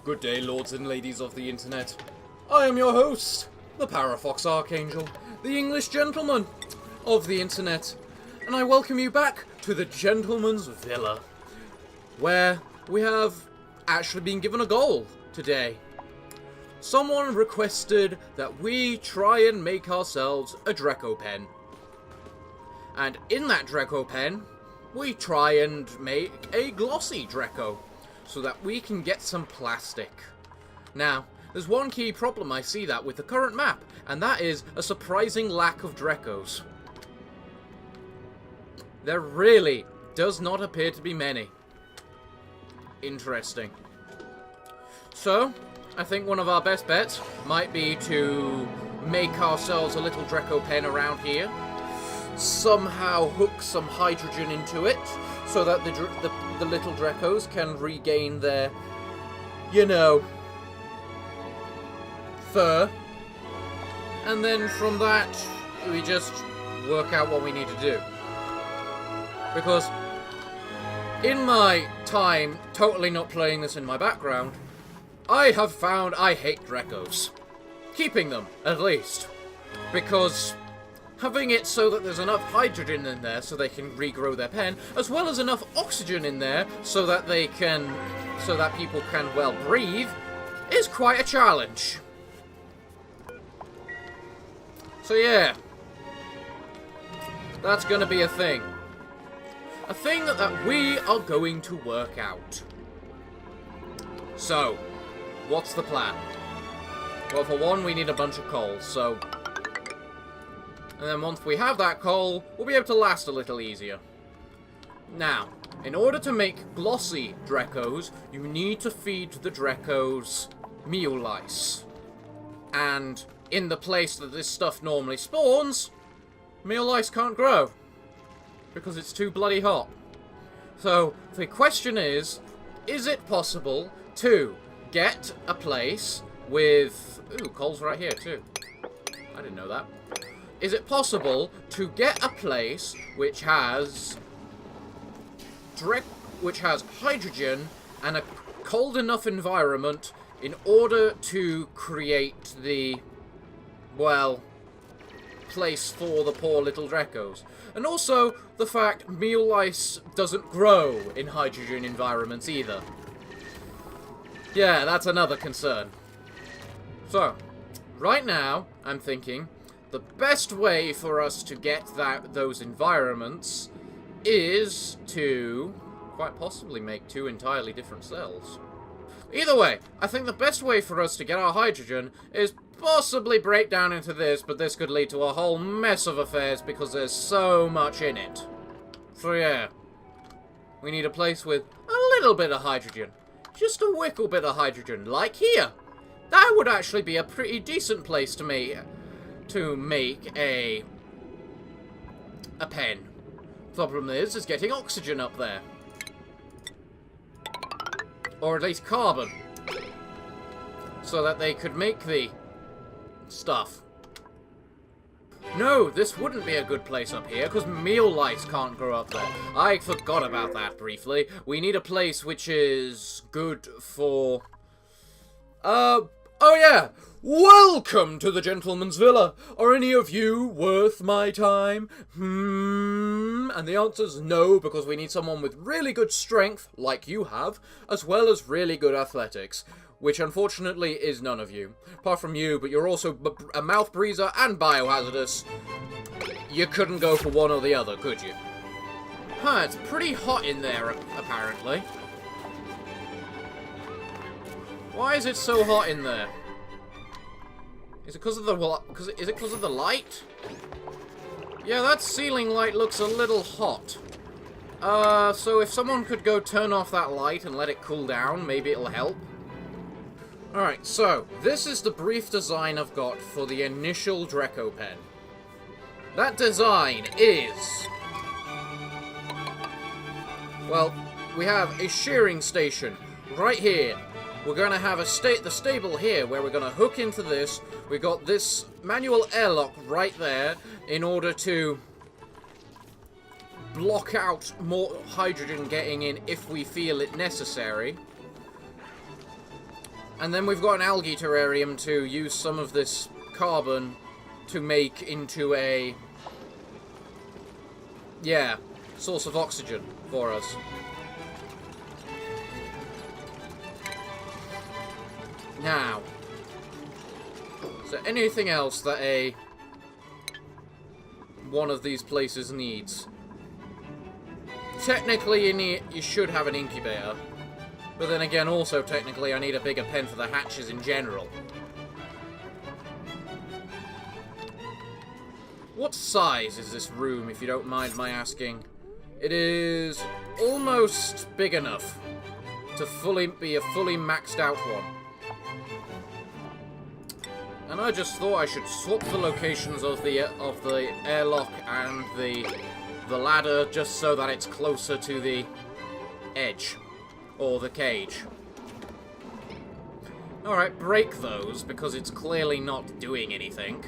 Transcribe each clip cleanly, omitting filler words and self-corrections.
Good day, lords and ladies of the internet. I am your host, the Parafox Archangel, the English gentleman of the internet, and I welcome you back to the Gentleman's Villa, where we have actually been given a goal today. Someone requested that we try and make ourselves a Drecko pen. And in that Drecko pen, we try and make a glossy Drecko, so that we can get some plastic. Now, there's one key problem I see that with the current map, and that is a surprising lack of Dreckos. There really does not appear to be many. Interesting. So, I think one of our best bets might be to make ourselves a little Drecko pen around here. Somehow hook some hydrogen into it, so that the little Dreckos can regain their, you know, fur. And then from that, we just work out what we need to do. Because in my time totally not playing this in my background, I have found I hate Dreckos. Keeping them, at least. Because having it so that there's enough hydrogen in there so they can regrow their pen, as well as enough oxygen in there so that people can well breathe, is quite a challenge. So yeah, that's gonna be a thing. A thing that we are going to work out. So, what's the plan? Well, for one, we need a bunch of coal, so... And then once we have that coal, we'll be able to last a little easier. Now, in order to make glossy Dreckos, you need to feed the Dreckos meal lice. And in the place that this stuff normally spawns, meal lice can't grow. Because it's too bloody hot. So, the question is it possible to get a place with... Ooh, coal's right here too. I didn't know that. Is it possible to get a place which has hydrogen and a cold enough environment in order to create the, well, place for the poor little Dreckos? And also the fact meal lice doesn't grow in hydrogen environments either. Yeah, that's another concern. So, right now, I'm thinking the best way for us to get those environments is to quite possibly make two entirely different cells. Either way, I think the best way for us to get our hydrogen is possibly break down into this, but this could lead to a whole mess of affairs because there's so much in it. So yeah, we need a place with a little bit of hydrogen. Just a wickle bit of hydrogen, like here. That would actually be a pretty decent place to make a pen. Problem is getting oxygen up there. Or at least carbon. So that they could make the stuff. No, this wouldn't be a good place up here, because meal lice can't grow up there. I forgot about that briefly. We need a place which is good for... Oh yeah! Welcome to the Gentleman's Villa! Are any of you worth my time? And the answer's no, because we need someone with really good strength, like you have, as well as really good athletics, which unfortunately is none of you. Apart from you, but you're also a mouth breather and biohazardous. You couldn't go for one or the other, could you? Huh, it's pretty hot in there, apparently. Why is it so hot in there? Is it because of the light? Yeah, that ceiling light looks a little hot. So if someone could go turn off that light and let it cool down, maybe it'll help. Alright, so this is the brief design I've got for the initial Drecko pen. That design is... Well, we have a shearing station right here. We're going to have the stable here where we're going to hook into this. We got this manual airlock right there in order to block out more hydrogen getting in if we feel it necessary. And then we've got an algae terrarium to use some of this carbon to make into a... yeah, source of oxygen for us. Now, is there anything else that one of these places needs? Technically, you should have an incubator. But then again, also technically, I need a bigger pen for the hatches in general. What size is this room, if you don't mind my asking? It is almost big enough to be a fully maxed out one. And I just thought I should swap the locations of the airlock and the ladder just so that it's closer to the edge. Or the cage. Alright, break those, because it's clearly not doing anything.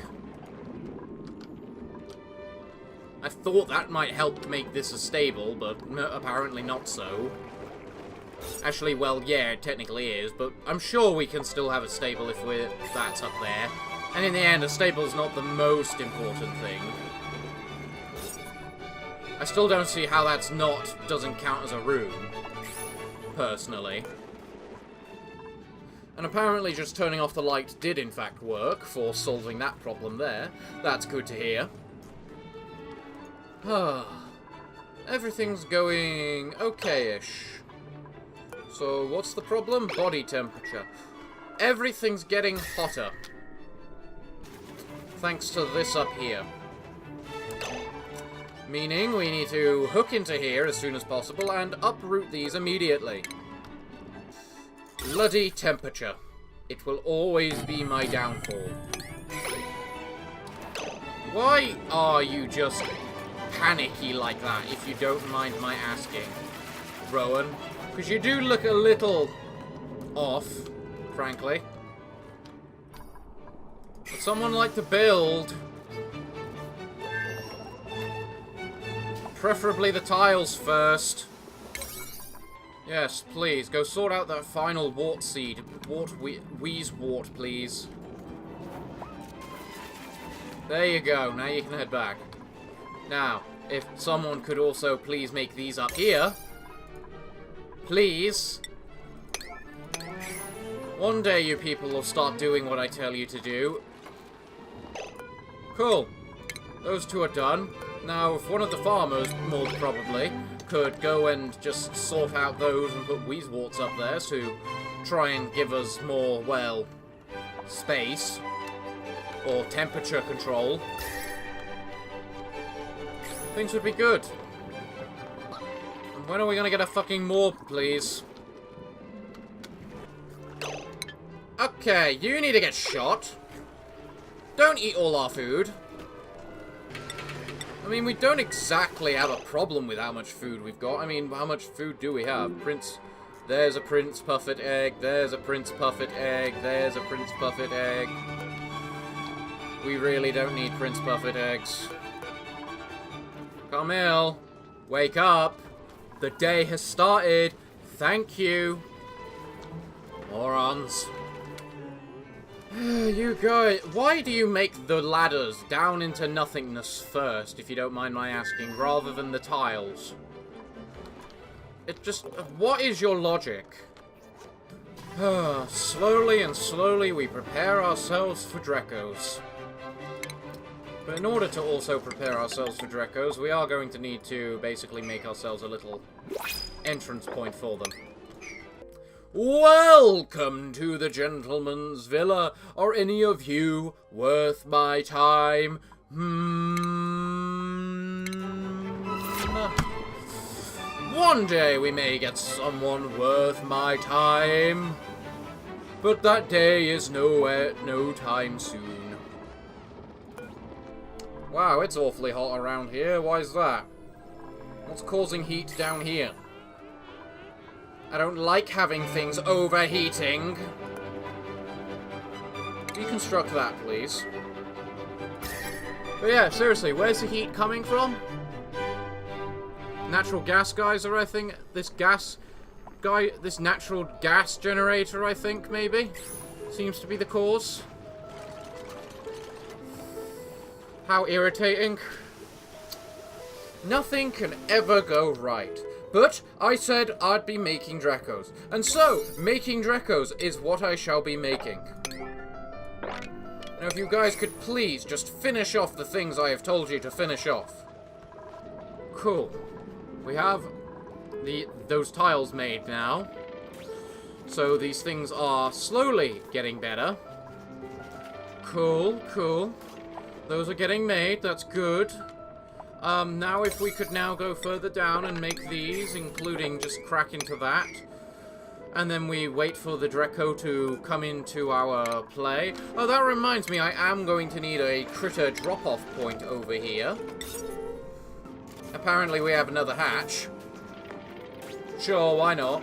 I thought that might help make this a stable, but no, apparently not so. Actually, well, yeah, it technically is, but I'm sure we can still have a stable if that's up there. And in the end, a stable's not the most important thing. I still don't see how doesn't count as a room. Personally. And apparently just turning off the light did in fact work for solving that problem there. That's good to hear. Everything's going okay-ish. So what's the problem? Body temperature. Everything's getting hotter. Thanks to this up here. Meaning we need to hook into here as soon as possible and uproot these immediately. Bloody temperature. It will always be my downfall. Why are you just panicky like that, if you don't mind my asking, Rowan? Because you do look a little off, frankly. Would someone like to build? Preferably the tiles first. Yes, please. Go sort out that final wart seed. Wheezewort, please. There you go. Now you can head back. Now, if someone could also please make these up here. Please. One day you people will start doing what I tell you to do. Cool. Those two are done. Now, if one of the farmers, more probably, could go and just sort out those and put Wheezeworts up there to try and give us more, well, space. Or temperature control. Things would be good. And when are we gonna get a fucking morgue, please? Okay, you need to get shot. Don't eat all our food. I mean, we don't exactly have a problem with how much food we've got. I mean, how much food do we have? There's a Prince Puffet egg. There's a Prince Puffet egg. There's a Prince Puffet egg. We really don't need Prince Puffet eggs. Camille, wake up. The day has started. Thank you. Morons. You guys, why do you make the ladders down into nothingness first, if you don't mind my asking, rather than the tiles? It just, what is your logic? Slowly and slowly we prepare ourselves for dreckos. But in order to also prepare ourselves for dreckos, we are going to need to basically make ourselves a little entrance point for them. Welcome to the gentleman's villa. Are any of you worth my time? One day we may get someone worth my time. But that day is no time soon. Wow, it's awfully hot around here. Why is that? What's causing heat down here? I don't like having things overheating. Deconstruct that, please. But yeah, seriously, where's the heat coming from? Natural gas geyser, I think. This gas this natural gas generator, I think, maybe, seems to be the cause. How irritating. Nothing can ever go right. But I said I'd be making dreckos. And so, making dreckos is what I shall be making. Now, if you guys could please just finish off the things I have told you to finish off. Cool. We have those tiles made now. So these things are slowly getting better. Cool, cool. Those are getting made, that's good. Now if we could now go further down and make these, including just crack into that. And then we wait for the Drecko to come into our play. Oh, that reminds me, I am going to need a critter drop-off point over here. Apparently we have another hatch. Sure, why not?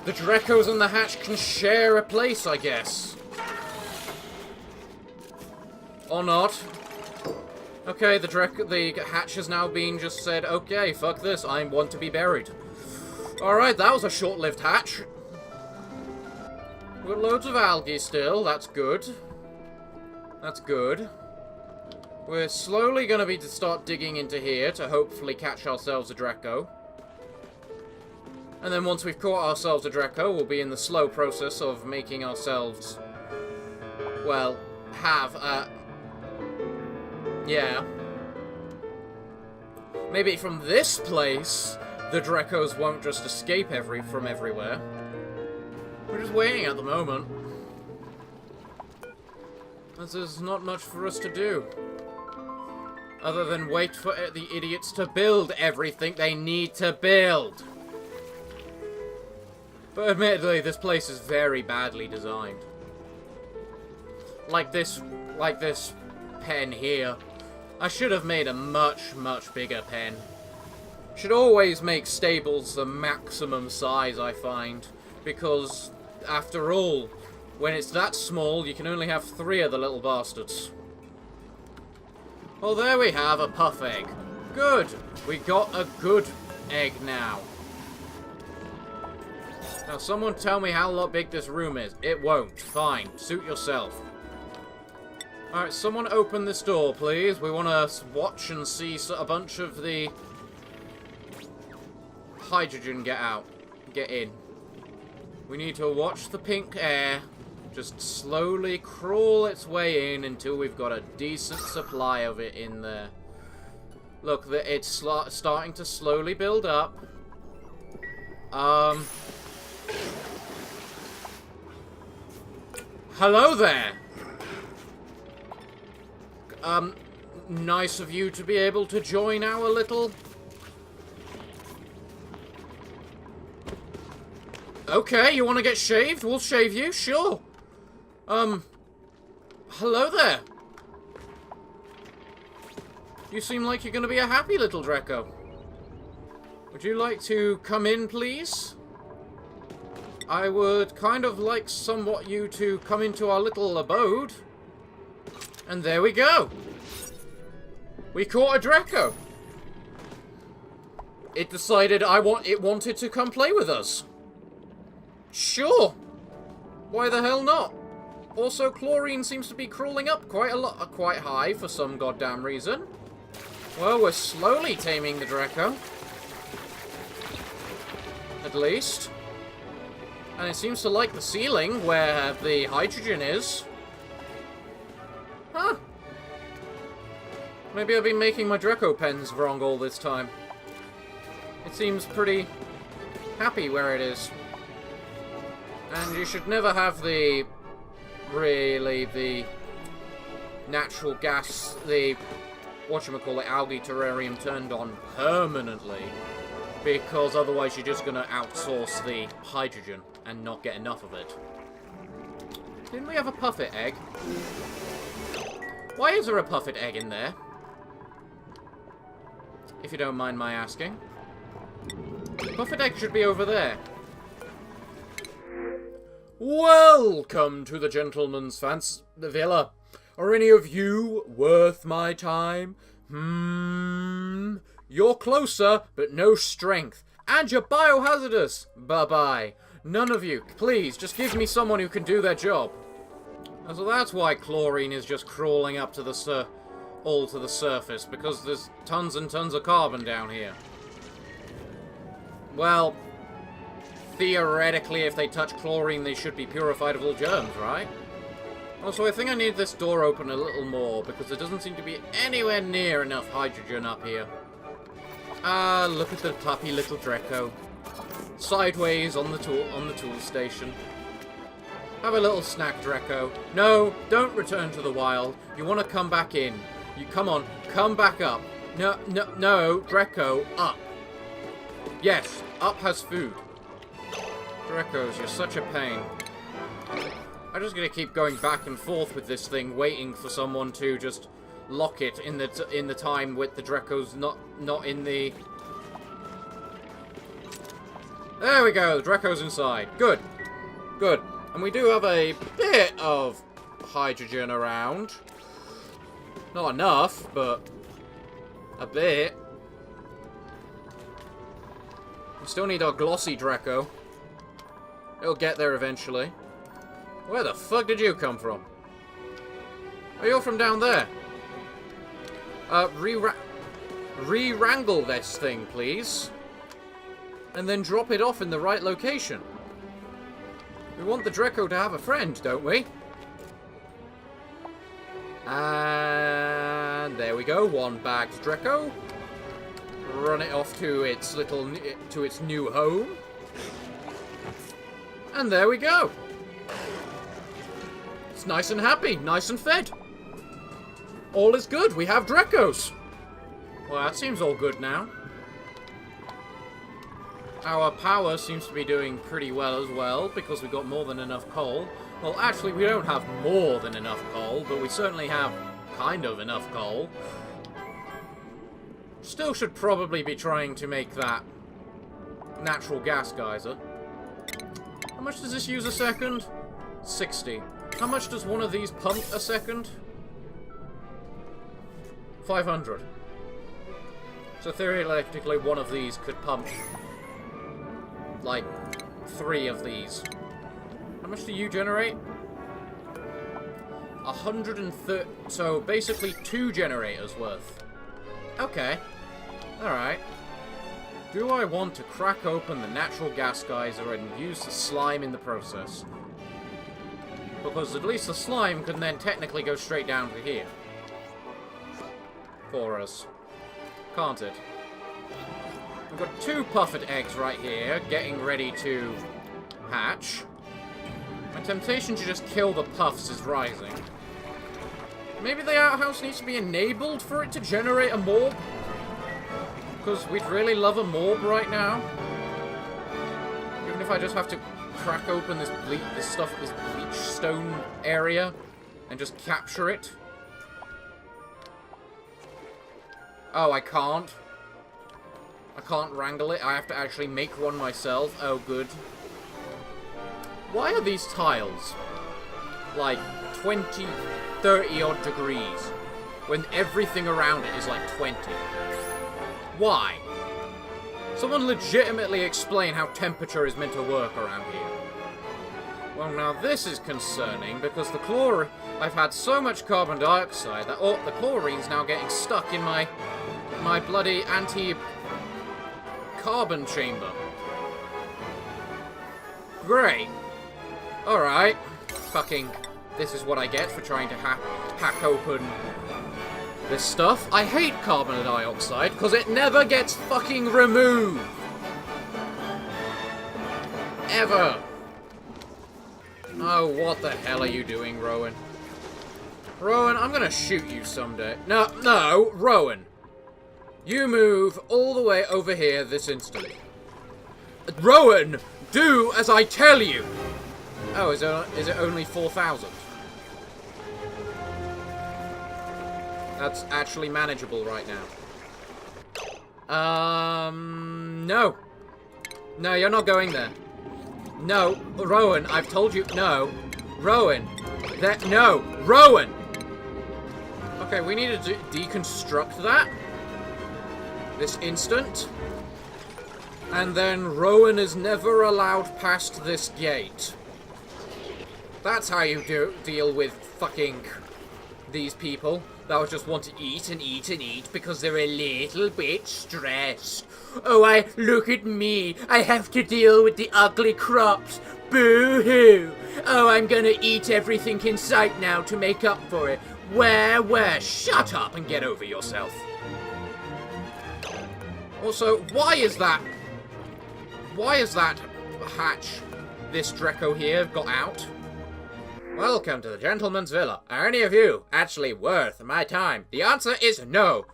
The Dreckos and the hatch can share a place, I guess. Or not. Okay, the hatch has now been just said, okay, fuck this, I want to be buried. Alright, that was a short-lived hatch. We've got loads of algae still, that's good. That's good. We're slowly going to be to start digging into here to hopefully catch ourselves a Drecko. And then once we've caught ourselves a Drecko, we'll be in the slow process of making ourselves, well, have a... yeah. Maybe from this place, the Dreckos won't just escape from everywhere. We're just waiting at the moment. As there's not much for us to do. Other than wait for the idiots to build everything they need to build. But admittedly, this place is very badly designed. Like this pen here. I should have made a much, much bigger pen. Should always make stables the maximum size, I find. Because, after all, when it's that small, you can only have 3 of the little bastards. Well, there we have a puff egg. Good. We got a good egg now. Now, someone tell me how big this room is. It won't. Fine. Suit yourself. Alright, someone open this door, please. We want to watch and see a bunch of the hydrogen get out. Get in. We need to watch the pink air just slowly crawl its way in until we've got a decent supply of it in there. Look, it's starting to slowly build up. Hello there! Nice of you to be able to join our little... Okay, you want to get shaved? We'll shave you, sure. Hello there. You seem like you're going to be a happy little Drecko. Would you like to come in, please? I would kind of like somewhat you to come into our little abode. And there we go. We caught a Drecko. It decided it wanted to come play with us. Sure. Why the hell not? Also, chlorine seems to be crawling up quite high for some goddamn reason. Well, we're slowly taming the Drecko. At least. And it seems to like the ceiling where the hydrogen is. Huh. Maybe I've been making my Drecko pens wrong all this time. It seems pretty happy where it is. And you should never have the natural gas, the whatchamacallit, algae terrarium turned on permanently. Because otherwise you're just going to outsource the hydrogen and not get enough of it. Didn't we have a puffet egg? Why is there a puffet egg in there? If you don't mind my asking. Puffet egg should be over there. Welcome to the gentleman's villa. Are any of you worth my time? You're closer, but no strength. And you're biohazardous! Bye-bye. None of you, please, just give me someone who can do their job. And so that's why chlorine is just crawling up to the all to the surface, because there's tons and tons of carbon down here. Well, theoretically, if they touch chlorine, they should be purified of all germs, right? Also, I think I need this door open a little more, because there doesn't seem to be anywhere near enough hydrogen up here. Ah, look at the puppy little Drecko. Sideways on the tool station. Have a little snack, Drecko. No, don't return to the wild. You want to come back in. You come on, come back up. No, Drecko, up. Yes, up has food. Dreckos, you're such a pain. I'm just gonna keep going back and forth with this thing, waiting for someone to just lock it in the time with the Dreckos not in the. There we go. Dreckos inside. Good, good. And we do have a bit of hydrogen around. Not enough, but a bit. We still need our glossy Drecko. It'll get there eventually. Where the fuck did you come from? Oh, you're from down there. Re-wrangle this thing, please. And then drop it off in the right location. We want the Drecko to have a friend, don't we? And there we go. One bagged Drecko. Run it off to its new home. And there we go. It's nice and happy, nice and fed. All is good. We have Dreckos. Well, that seems all good now. Our power seems to be doing pretty well as well, because we got more than enough coal. Well, actually, we don't have more than enough coal, but we certainly have kind of enough coal. Still should probably be trying to make that natural gas geyser. How much does this use a second? 60. How much does one of these pump a second? 500. So theoretically, one of these could pump like 3 of these. How much do you generate? 130. So basically 2 generators worth. Okay. Alright. Do I want to crack open the natural gas geyser and use the slime in the process? Because at least the slime can then technically go straight down to here. For us. Can't it? We've got 2 puffet eggs right here, getting ready to hatch. My temptation to just kill the puffs is rising. Maybe the outhouse needs to be enabled for it to generate a morb? Because we'd really love a morb right now. Even if I just have to crack open this bleach stone area and just capture it. Oh, I can't. I can't wrangle it. I have to actually make one myself. Oh, good. Why are these tiles like 20, 30 odd degrees when everything around it is like 20? Why? Someone legitimately explain how temperature is meant to work around here. Well, now this is concerning because the chlorine... I've had so much carbon dioxide that the chlorine's now getting stuck in my bloody anti-carbon chamber. Great. Alright. Fucking... This is what I get for trying to hack open this stuff. I hate carbon dioxide because it never gets fucking removed. Ever. Oh, what the hell are you doing, Rowan? Rowan, I'm gonna shoot you someday. No, Rowan. You move all the way over here this instant. Rowan, do as I tell you. Oh, is it only 4,000? That's actually manageable right now. No. No, you're not going there. No, Rowan, I've told you, no. Rowan, no, Rowan! Okay, we need to deconstruct that. This instant. And then Rowan is never allowed past this gate. That's how you deal with fucking these people that just want to eat and eat and eat because they're a little bit stressed. Oh, look at me. I have to deal with the ugly crops. Boo-hoo. Oh, I'm gonna eat everything in sight now to make up for it. Where? Shut up and get over yourself. Also, why is that hatch, this Drecko here, got out? Welcome to the gentleman's villa. Are any of you actually worth my time? The answer is no.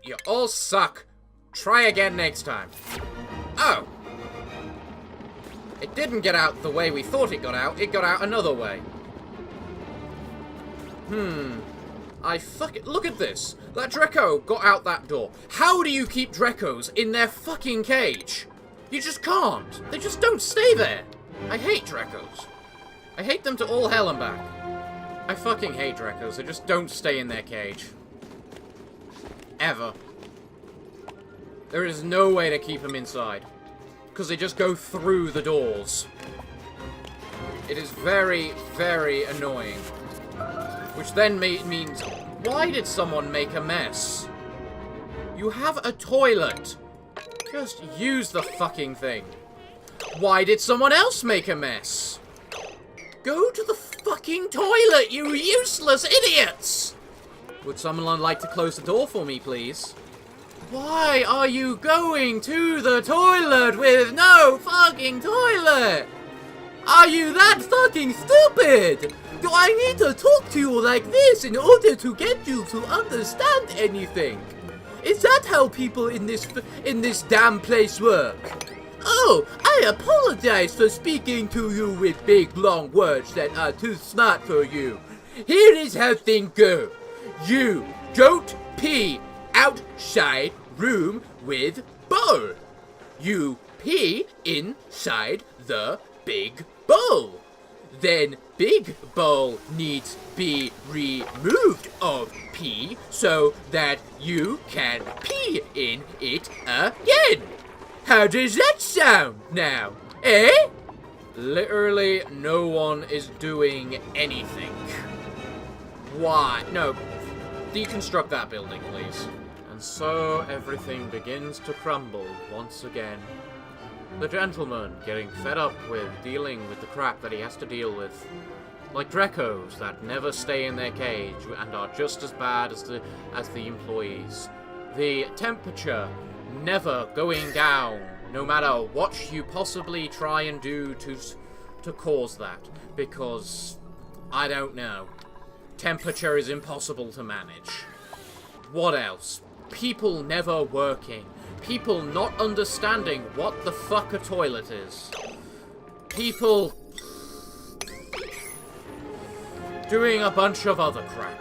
You all suck. Try again next time. Oh. It didn't get out the way we thought it got out another way. Look at this. That Drecko got out that door. How do you keep Dreckos in their fucking cage? You just can't. They just don't stay there. I hate Dreckos. I hate them to all hell and back. I fucking hate Dreckos. They just don't stay in their cage. Ever. There is no way to keep them inside. Because they just go through the doors. It is very, very annoying. Which then means, why did someone make a mess? You have a toilet. Just use the fucking thing. Why did someone else make a mess? Go to the fucking toilet, you useless idiots! Would someone like to close the door for me, please? Why are you going to the toilet with no fucking toilet? Are you that fucking stupid? Do I need to talk to you like this in order to get you to understand anything? Is that how people in this damn place work? Oh, I apologize for speaking to you with big long words that are too smart for you. Here is how things go. You don't pee outside room with bowl. You pee inside the big bowl. Then big bowl needs be removed of pee so that you can pee in it again. How does that sound now, eh? Literally no one is doing anything. Why? No. Deconstruct that building, please. And so everything begins to crumble once again. The gentleman getting fed up with dealing with the crap that he has to deal with. Like Dreckos that never stay in their cage and are just as bad as the employees. The temperature never going down, no matter what you possibly try and do to cause that. Because, I don't know. Temperature is impossible to manage. What else? People never working. People not understanding what the fuck a toilet is. People doing a bunch of other crap.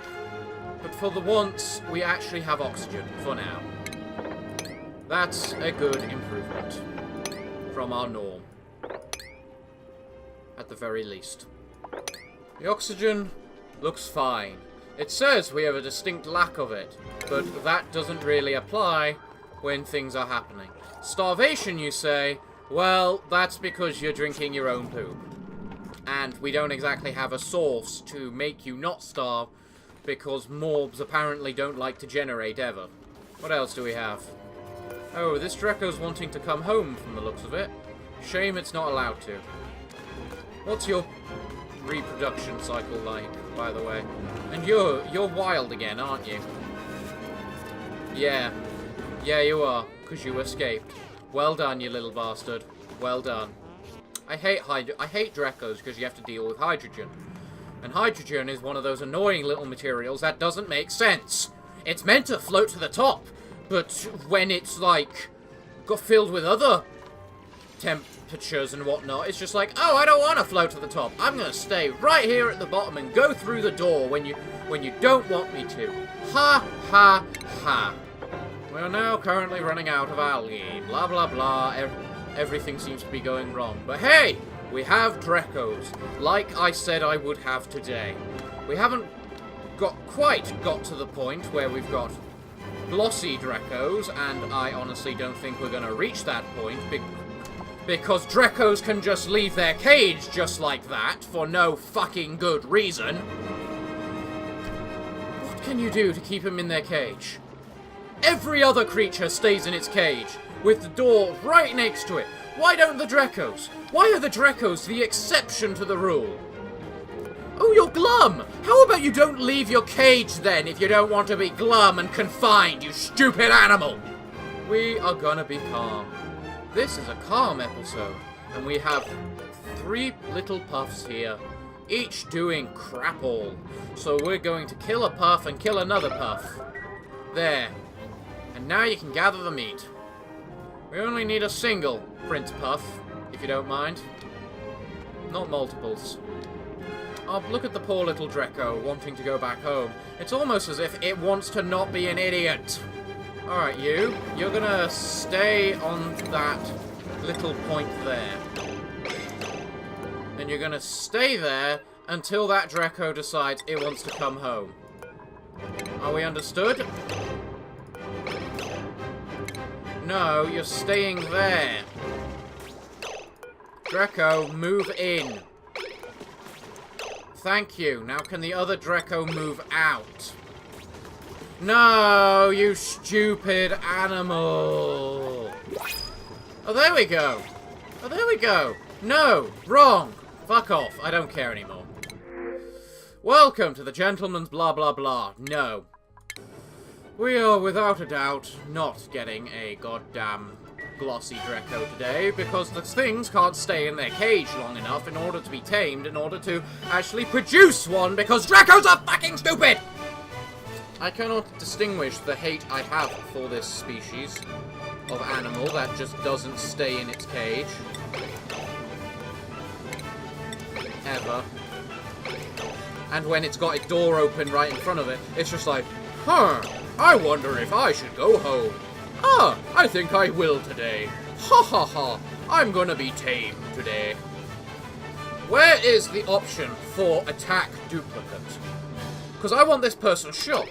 But for the once, we actually have oxygen for now. That's a good improvement from our norm. At the very least. The oxygen looks fine. It says we have a distinct lack of it, but that doesn't really apply when things are happening. Starvation, you say? Well, that's because you're drinking your own poop. And we don't exactly have a source to make you not starve, because morbs apparently don't like to generate ever. What else do we have? Oh, this Drecko's wanting to come home from the looks of it. Shame it's not allowed to. What's your reproduction cycle like, by the way? And you're wild again, aren't you? Yeah. Yeah, you are, because you escaped. Well done, you little bastard. Well done. I hate Dreckos because you have to deal with hydrogen. And hydrogen is one of those annoying little materials that doesn't make sense. It's meant to float to the top, but when it's, like, got filled with other temperatures and whatnot, it's just like, oh, I don't want to float to the top. I'm going to stay right here at the bottom and go through the door when you don't want me to. Ha, ha, ha. We're now currently running out of algae. Blah, blah, blah. Everything seems to be going wrong. But hey, we have Dreckos, like I said I would have today. We haven't quite got to the point where we've got glossy dreckos, and I honestly don't think we're going to reach that point, because dreckos can just leave their cage just like that, for no fucking good reason. What can you do to keep them in their cage? Every other creature stays in its cage, with the door right next to it. Why don't the dreckos? Why are the dreckos the exception to the rule? Oh, you're glum! How about you don't leave your cage then, if you don't want to be glum and confined, you stupid animal? We are gonna be calm. This is a calm episode, and we have 3 little puffs here, each doing crap all. So we're going to kill a puff and kill another puff. There. And now you can gather the meat. We only need a single Prince Puff, if you don't mind. Not multiples. Oh, look at the poor little Drecko wanting to go back home. It's almost as if it wants to not be an idiot. Alright, you're gonna stay on that little point there. And you're gonna stay there until that Drecko decides it wants to come home. Are we understood? No, you're staying there. Drecko, move in. Thank you. Now can the other Drecko move out? No, you stupid animal. Oh, there we go. Oh, there we go. No, wrong. Fuck off. I don't care anymore. Welcome to the gentleman's blah blah blah. No. We are, without a doubt, not getting a goddamn glossy Drecko today, because the things can't stay in their cage long enough in order to be tamed, in order to actually produce one, because Dreckos are fucking stupid! I cannot distinguish the hate I have for this species of animal that just doesn't stay in its cage. Ever. And when it's got its door open right in front of it, it's just like, huh, I wonder if I should go home. Ah, I think I will today. Ha ha ha, I'm gonna be tamed today. Where is the option for attack duplicate? Because I want this person shot.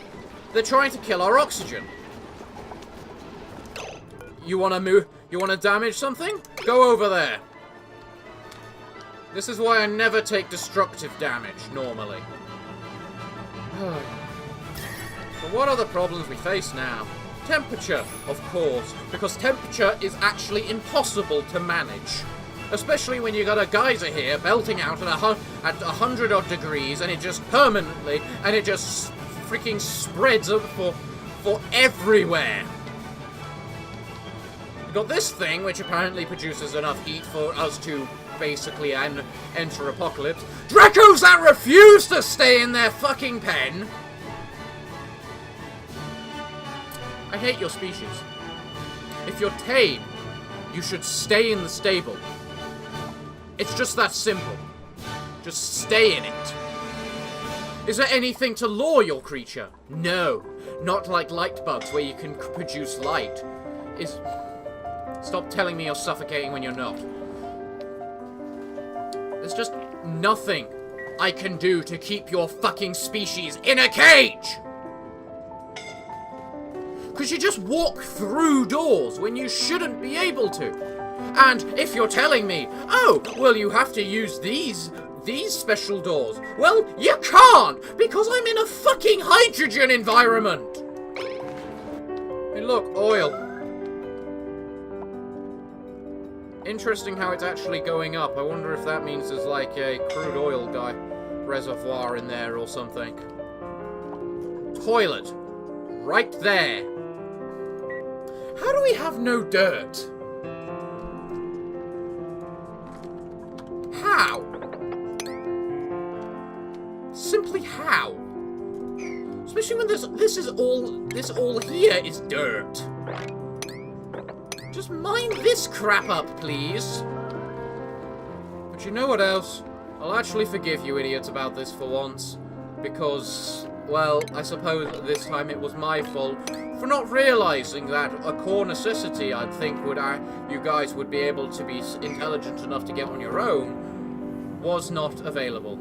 They're trying to kill our oxygen. You wanna move? You wanna damage something? Go over there. This is why I never take destructive damage, normally. So what are the problems we face now? Temperature, of course, because temperature is actually impossible to manage. Especially when you got a geyser here belting out at 100 odd degrees, and it just permanently, and it just freaking spreads up for everywhere. You've got this thing, which apparently produces enough heat for us to basically enter apocalypse. Dreckos that refuse to stay in their fucking pen! I hate your species. If you're tame, you should stay in the stable. It's just that simple. Just stay in it. Is there anything to lure your creature? No. Not like light bugs where you can produce light. Stop telling me you're suffocating when you're not. There's just nothing I can do to keep your fucking species in a cage! Because you just walk through doors when you shouldn't be able to. And if you're telling me, oh, well, you have to use these special doors. Well, you can't, because I'm in a fucking hydrogen environment. Hey, look, oil. Interesting how it's actually going up. I wonder if that means there's like a crude oil reservoir in there or something. Toilet. Right there. How do we have no dirt? How? Simply how? Especially when this all here is dirt. Just mind this crap up, please. But you know what else? I'll actually forgive you idiots about this for once. Because, well, I suppose this time it was my fault for not realizing that a core necessity I'd think you guys would be able to be intelligent enough to get on your own was not available.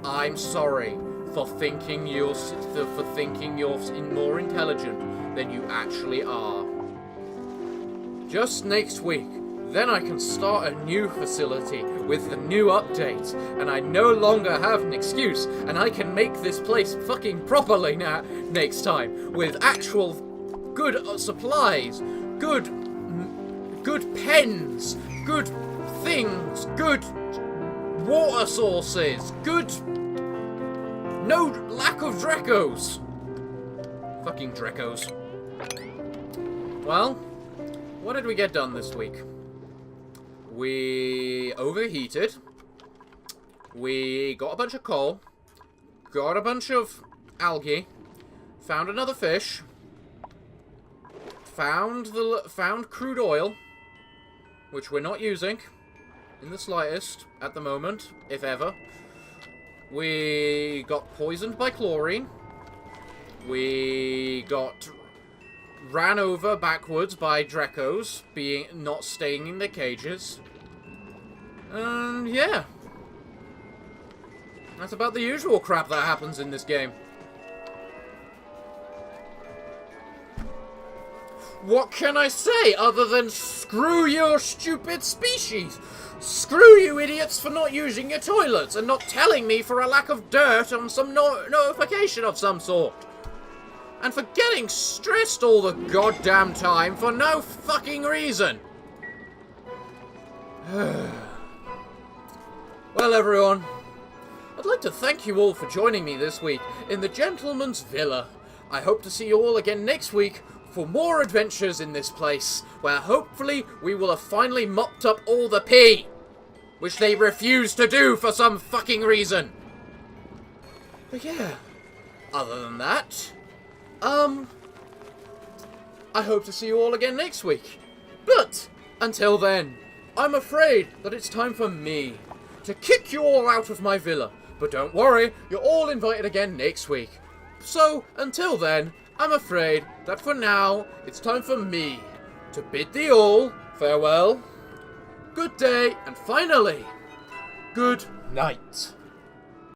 I'm sorry. for thinking you're more intelligent than you actually are. Just next week, then I can start a new facility with the new updates, and I no longer have an excuse, and I can make this place fucking properly now next time, with actual good supplies, good pens, good things, good water sources, good... no lack of dreckos. Fucking dreckos. Well, what did we get done this week? We overheated. We got a bunch of coal. Got a bunch of algae. Found another fish. Found crude oil, which we're not using in the slightest at the moment, if ever. We got poisoned by chlorine. We got ran over backwards by dreckos, not staying in their cages. And yeah. That's about the usual crap that happens in this game. What can I say other than screw your stupid species? Screw you idiots for not using your toilets and not telling me for a lack of dirt on some notification of some sort. And for getting stressed all the goddamn time for no fucking reason. Well, everyone, I'd like to thank you all for joining me this week in the Gentleman's Villa. I hope to see you all again next week for more adventures in this place, where hopefully we will have finally mopped up all the pee, which they refuse to do for some fucking reason. But yeah, other than that, I hope to see you all again next week. But until then, I'm afraid that it's time for me to kick you all out of my villa. But don't worry, you're all invited again next week. So until then, I'm afraid that for now, it's time for me to bid thee all farewell, good day, and finally, good night.